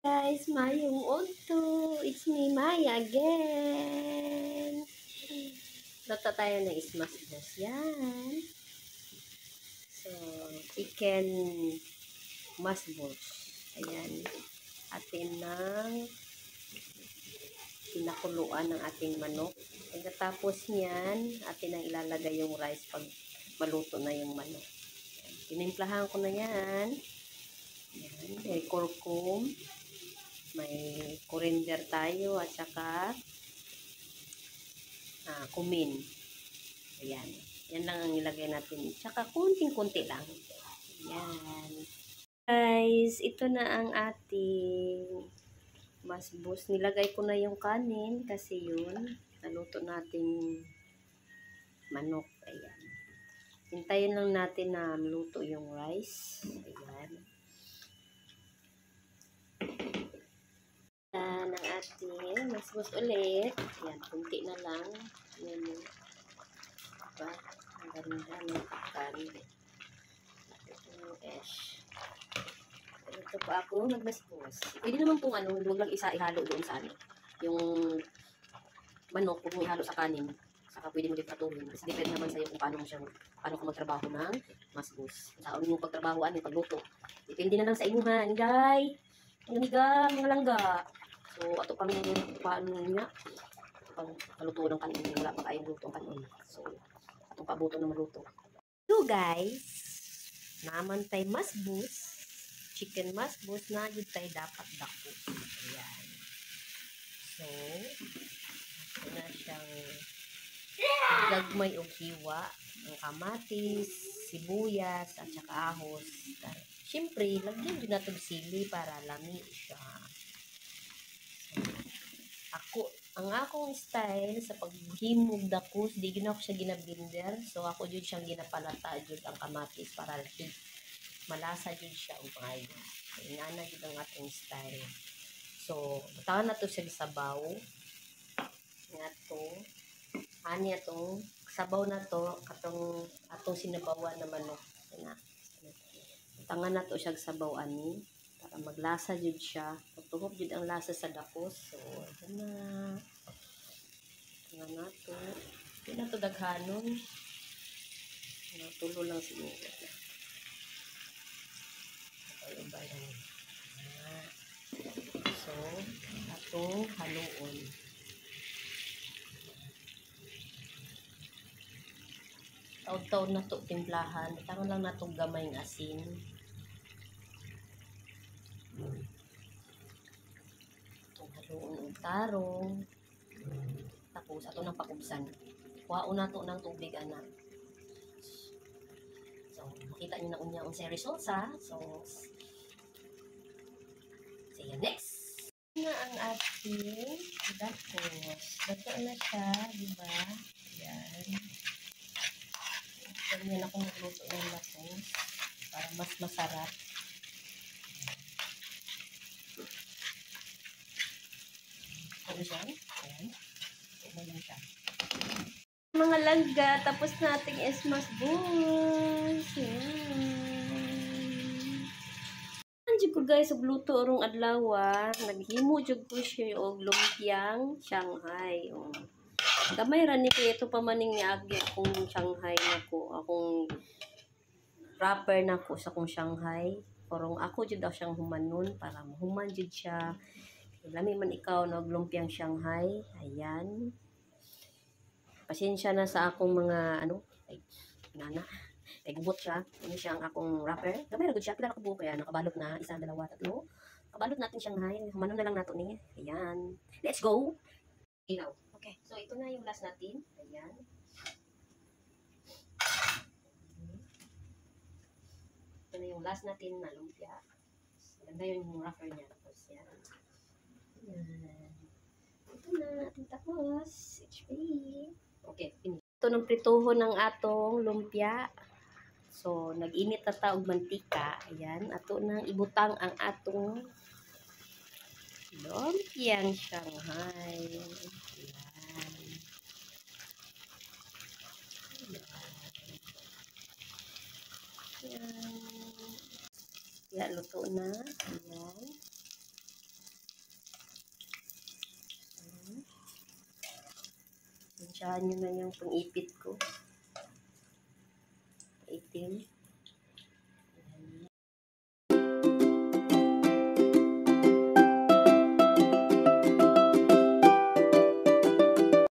Guys, mayong unto. It's me, Maya again. Luto tayo ng ismas-mas. Yan. So, chicken masbos. Ayan. Atin ng pinakuluan ng ating manok. Pagkatapos niyan, atin ang ilalagay yung rice pag maluto na yung manok. Tinimplahan ko na yan. Ayan. May kurkum. May coriander tayo at saka kumin. Ayan. Yan lang ang ilagay natin. Tsaka kunting-kunti lang. Ayan. Guys, ito na ang ating masbos. Nilagay ko na yung kanin kasi yun. Naluto nating manok. Ayan. Hintayin lang natin na maluto yung rice. Ayan. Ang ating masbos ulit. Ayan, kunti na lang. Ayan yun. Diba? Ang ganda ng kanin. Ito yung ash. Ito po ako nagmasbos. Pwede naman pong huwag lang isa ihalo doon sa yung manok, huwag mo ihalo sa kanin. Saka pwede mo din patuloy. Kasi depende naman sa'yo kung paano ka magtrabaho ng masbos. Saan mo pagtrabahoan, yung pagluto. Depende na lang sa inyuhan. Guys, ang higa, mga langga. So, ato pang paano niya. Pang maluto ng kanin. Wala pa kayong luto ang kanin. So, atong pabuto na maluto. So, guys, naman tayo masbos. Chicken masbos na yun tayo dapat dako. Ayan. So, ito na siyang gagmay o hiwa. Ang kamatis, sibuyas, at saka ahos. Siyempre, lagyan din natin sili para lami siya. So, ang akong style sa paghimog dakos, di gina ako siya ginabinder. So, ako dyan siyang ginapalata dyan ang kamatis para malasa dyan siya umayo. So, inana dyan ang ating style. So, batawa na to siya sabaw. Nga to. Ani atong sabaw na to, atong sinabawan na manok. Tangan na to siya sabaw ani. Para maglasa jud siya. Pagtungog jud ang lasa sa dakos. So, ito na. Tangan na to. Hindi na to daghanon. Tulo lang siguro. Ito ba yan? So, atong haluon. Taon-taon na to timplahan. Tangan lang na itong gamay ng asin. Itong haluon ng tarong. Tapos, ito ng pakubsan. Kuhaon na to ng tubig, anak. So, makita nyo na unya ang results, ha? So, see you next! Na ang ating dakos. Dato na siya, diba? Ayan. Ganyan ako nagluto ng dakos para mas masarap. Ano siya? Ayan. Ito lang siya. Mga langga, tapos nating ismasbos. Andiyo ko guys, luto orong adlaw. Naghimo jud ko siya og lumpiang Shanghai. Gamay ra ni kay ito pa maning niagi akong Shanghai nako. Akong wrapper nako sa akong Shanghai. Porong ako jud daw siyang humanon para mahuman jud siya. Lami man ikaw og lumpiang Shanghai. Ayan. Pasensya na sa akong mga nana. Gubot siya. Ano siya ang akong wrapper. Gamay ra gud siya. Pila ka buo kaya nakabalot na isa, dalawa, tatlo. Kabalot natin Shanghai. Humanon na lang nato ni. Ayan. Let's go. Ilaw. Okay. So ito na yung last natin. Ayan. Ito na yung last natin na lumpia. Ganda yung wrapper niya. Tapos yan. Ayan. Ito na ating tapos. HP. Okay, finish. Ito ng prituhon ng atong lumpia. So, nag-init na taog mantika. Ayan. Ato nang ibutang ang atong lumpiang Shanghai. Ayan. Ayan. Ayan. Luto na. Ayan. Tansyahan nyo na yung pang-ipit ko. Itim.